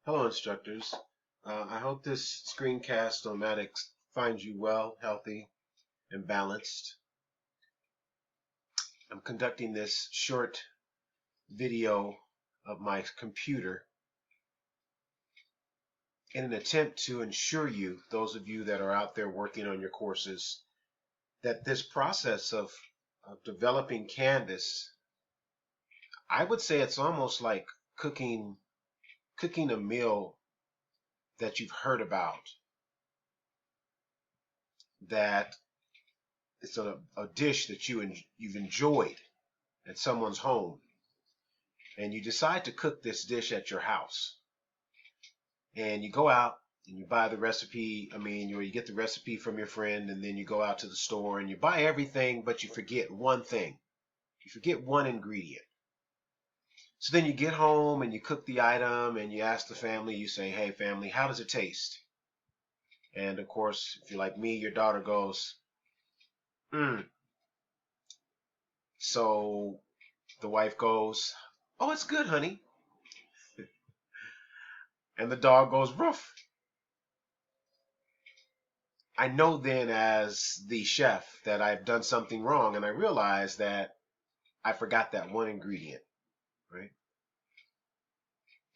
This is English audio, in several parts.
Hello, instructors. I hope this screencast on Maddox finds you well, healthy, and balanced. I'm conducting this short video of my computer in an attempt to ensure you, those of you that are out there working on your courses, that this process of developing Canvas, I would say it's almost like cooking a meal that you've heard about, that it's a dish that you've enjoyed at someone's home, and you decide to cook this dish at your house, and you go out and you buy the recipe. You get the recipe from your friend, and then you go out to the store and you buy everything, but you forget one thing. You forget one ingredient. So then you get home and you cook the item and you ask the family, you say, "Hey family, how does it taste?" And of course, if you're like me, your daughter goes, So the wife goes, "Oh, it's good, honey." And the dog goes, "Ruff." I know then, as the chef, that I've done something wrong, and I realize that I forgot that one ingredient, right?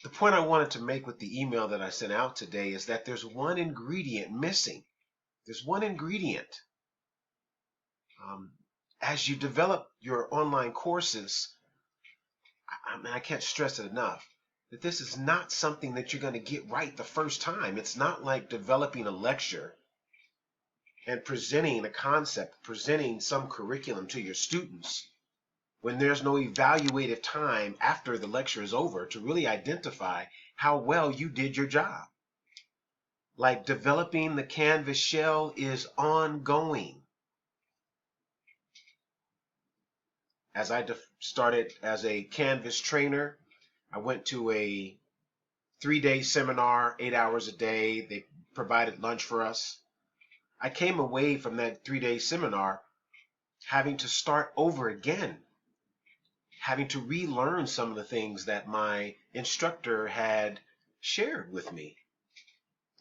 The point I wanted to make with the email that I sent out today is that there's one ingredient missing. There's one ingredient. As you develop your online courses, I can't stress it enough, that this is not something that you're going to get right the first time. It's not like developing a lecture and presenting a concept, presenting some curriculum to your students when there's no evaluative time after the lecture is over to really identify how well you did your job. Like, developing the Canvas shell is ongoing. As I started as a Canvas trainer, I went to a 3-day seminar, 8 hours a day. They provided lunch for us. I came away from that 3-day seminar having to start over again, having to relearn some of the things that my instructor had shared with me.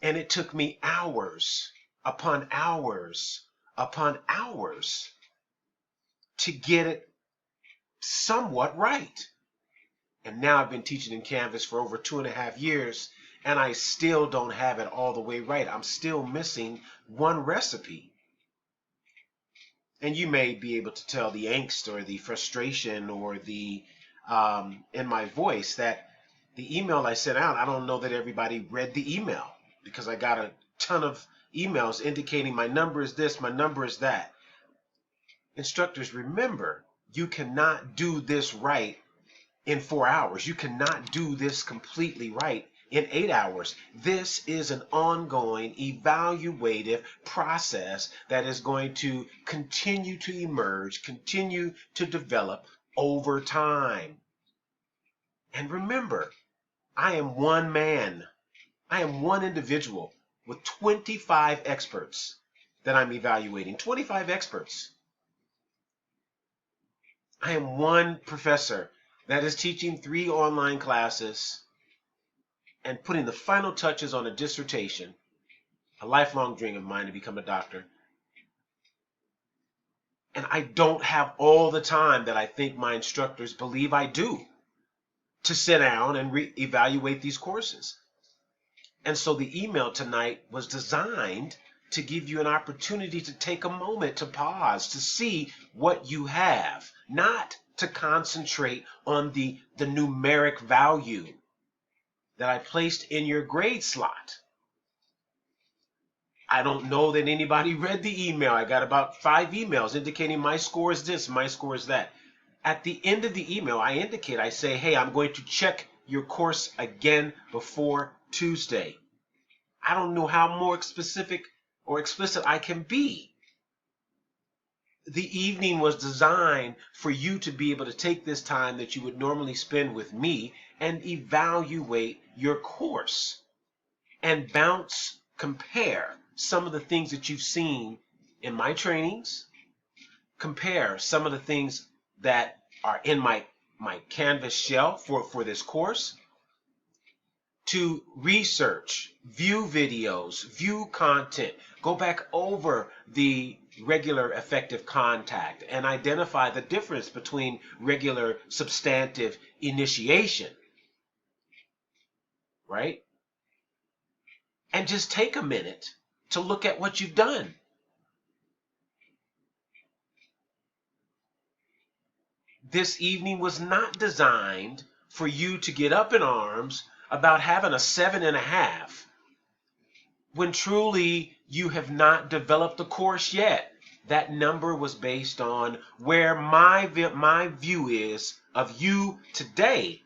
And it took me hours upon hours upon hours to get it somewhat right. And now I've been teaching in Canvas for over 2.5 years, and I still don't have it all the way right. I'm still missing one recipe. And you may be able to tell the angst or the frustration or the in my voice that the email I sent out, I don't know that everybody read the email, because I got a ton of emails indicating my number is this, my number is that. Instructors, remember, you cannot do this right in 4 hours. You cannot do this completely right in 8 hours. This is an ongoing evaluative process that is going to continue to emerge, continue to develop over time. And remember, I am one man. I am one individual with 25 experts that I'm evaluating. 25 experts. I am one professor that is teaching 3 online classes and putting the final touches on a dissertation, a lifelong dream of mine to become a doctor. And I don't have all the time that I think my instructors believe I do to sit down and evaluate these courses. And so the email tonight was designed to give you an opportunity to take a moment to pause, to see what you have, not to concentrate on the numeric value that I placed in your grade slot. I don't know that anybody read the email. I got about 5 emails indicating my score is this, my score is that. At the end of the email, I say, hey, I'm going to check your course again before Tuesday. I don't know how more specific or explicit I can be. The evening was designed for you to be able to take this time that you would normally spend with me and evaluate your course and compare some of the things that you've seen in my trainings, compare some of the things that are in my Canvas shell for this course, to research, view videos, view content, go back over the regular effective contact and identify the difference between regular substantive initiation, right? And just take a minute to look at what you've done. This evening was not designed for you to get up in arms about having a 7.5 when truly you have not developed the course yet. That number was based on where my view is of you today.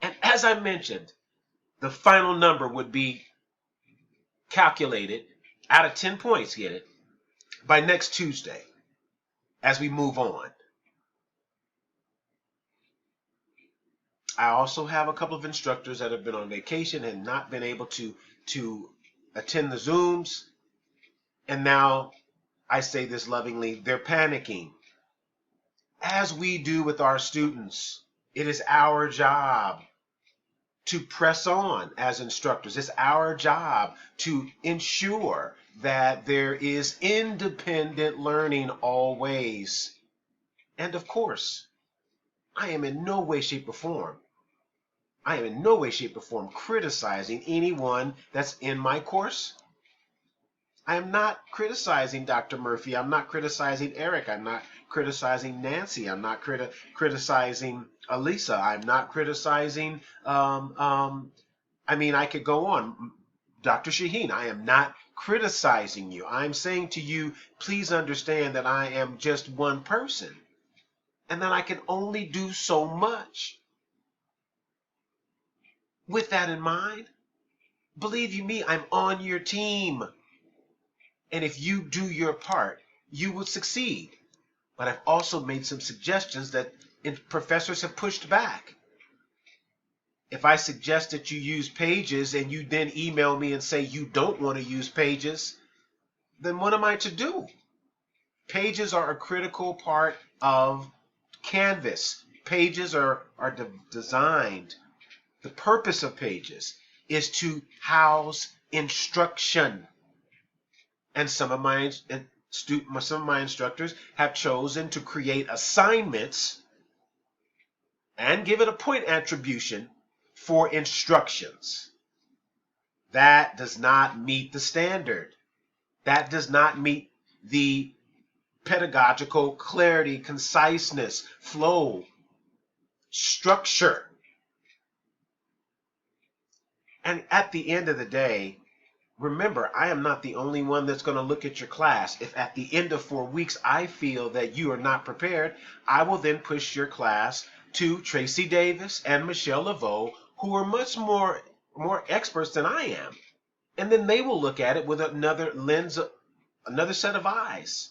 And as I mentioned, the final number would be calculated out of 10 points, get it, by next Tuesday as we move on. I also have a couple of instructors that have been on vacation and not been able to attend the Zooms. And now, I say this lovingly, they're panicking. As we do with our students, it is our job to press on as instructors. It's our job to ensure that there is independent learning always. And of course, I am in no way, shape, or form criticizing anyone that's in my course. I am not criticizing Dr. Murphy. I'm not criticizing Eric. I'm not criticizing Nancy. I'm not criticizing Elisa. I'm not criticizing, I could go on. Dr. Shaheen, I am not criticizing you. I'm saying to you, please understand that I am just one person and that I can only do so much. With that in mind, believe you me, I'm on your team. And if you do your part, you will succeed. But I've also made some suggestions that professors have pushed back. If I suggest that you use Pages and you then email me and say you don't want to use Pages, then what am I to do? Pages are a critical part of Canvas. Pages are designed. The purpose of Pages is to house instruction. And some of my instructors have chosen to create assignments and give it a point attribution for instructions. That does not meet the standard. That does not meet the pedagogical clarity, conciseness, flow, structure. And at the end of the day, remember, I am not the only one that's going to look at your class. If at the end of 4 weeks I feel that you are not prepared, I will then push your class to Tracy Davis and Michelle Laveau, who are much more experts than I am. And then they will look at it with another lens, another set of eyes.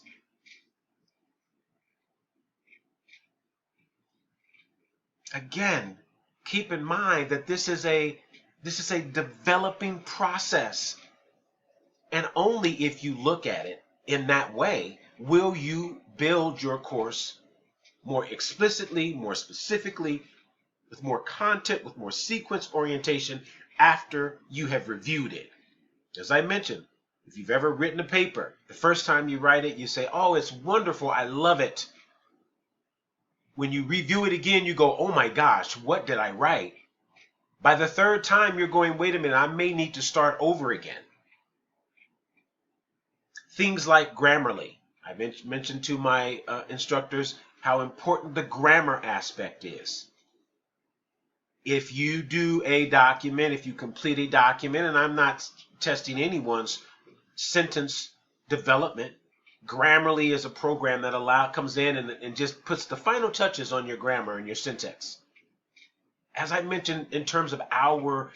Again, keep in mind that this is a developing process. And only if you look at it in that way will you build your course more explicitly, more specifically, with more content, with more sequence orientation after you have reviewed it. As I mentioned, if you've ever written a paper, the first time you write it, you say, oh, it's wonderful, I love it. When you review it again, you go, oh my gosh, what did I write? By the third time, you're going, wait a minute, I may need to start over again. Things like Grammarly. I mentioned to my instructors how important the grammar aspect is. If you do a document, if you complete a document, and I'm not testing anyone's sentence development, Grammarly is a program that comes in and just puts the final touches on your grammar and your syntax. As I mentioned, in terms of our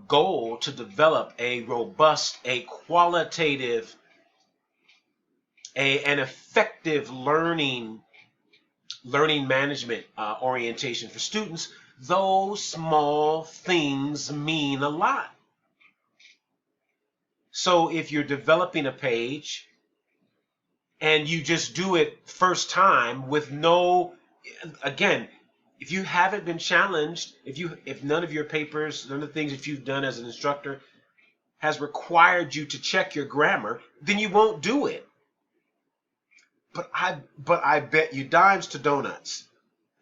goal to develop a robust, a qualitative, an effective learning management orientation for students, those small things mean a lot. So if you're developing a page and you just do it first time with no, again, If you haven't been challenged, if none of your papers, none of the things that you've done as an instructor has required you to check your grammar, then you won't do it. But I bet you dimes to donuts,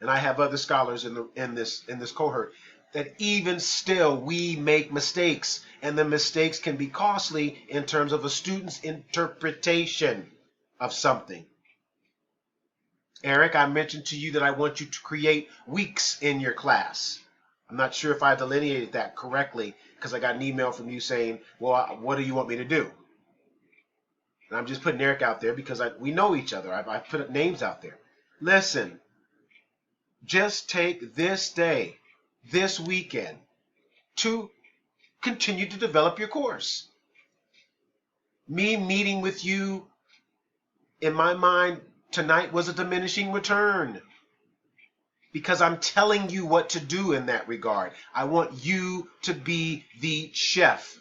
and I have other scholars in this cohort, that even still we make mistakes, and the mistakes can be costly in terms of a student's interpretation of something. Eric, I mentioned to you that I want you to create weeks in your class. I'm not sure if I delineated that correctly, because I got an email from you saying, well, what do you want me to do? And I'm just putting Eric out there because we know each other. I've put names out there. Listen, just take this day, this weekend, to continue to develop your course. Me meeting with you, in my mind, tonight was a diminishing return, because I'm telling you what to do in that regard. I want you to be the chef.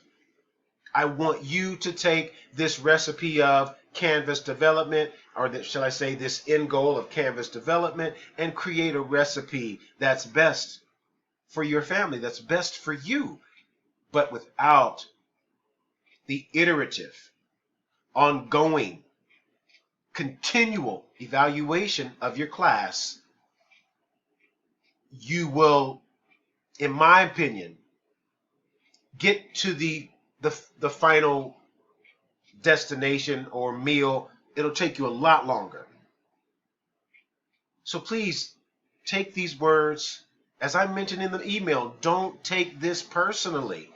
I want you to take this recipe of Canvas development, or shall I say this end goal of Canvas development, and create a recipe that's best for your family, that's best for you, but without the iterative, ongoing, continual evaluation of your class. You will, in my opinion, get to the final destination or meal. It'll take you a lot longer. So please take these words, as I mentioned in the email, don't take this personally.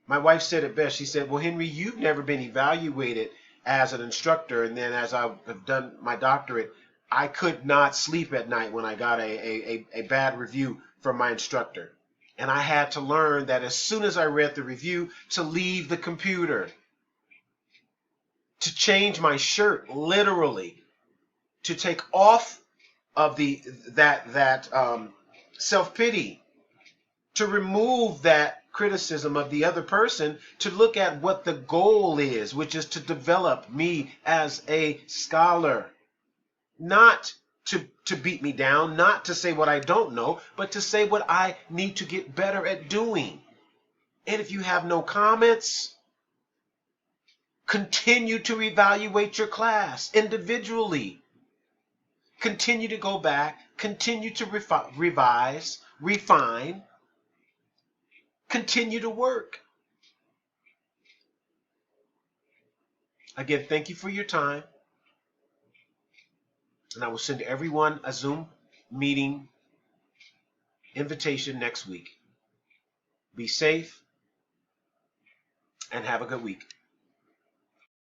My wife said it best. She said, well, Henry, you've never been evaluated as an instructor, and then as I have done my doctorate, I could not sleep at night when I got a bad review from my instructor. And I had to learn that as soon as I read the review, to leave the computer, to change my shirt, literally, to take off of that self-pity, to remove that criticism of the other person, to look at what the goal is, which is to develop me as a scholar. Not to beat me down, not to say what I don't know, but to say what I need to get better at doing. And if you have no comments, continue to evaluate your class individually. Continue to go back, continue to revise, refine, continue to work. Again, thank you for your time. And I will send everyone a Zoom meeting invitation next week. Be safe and have a good week.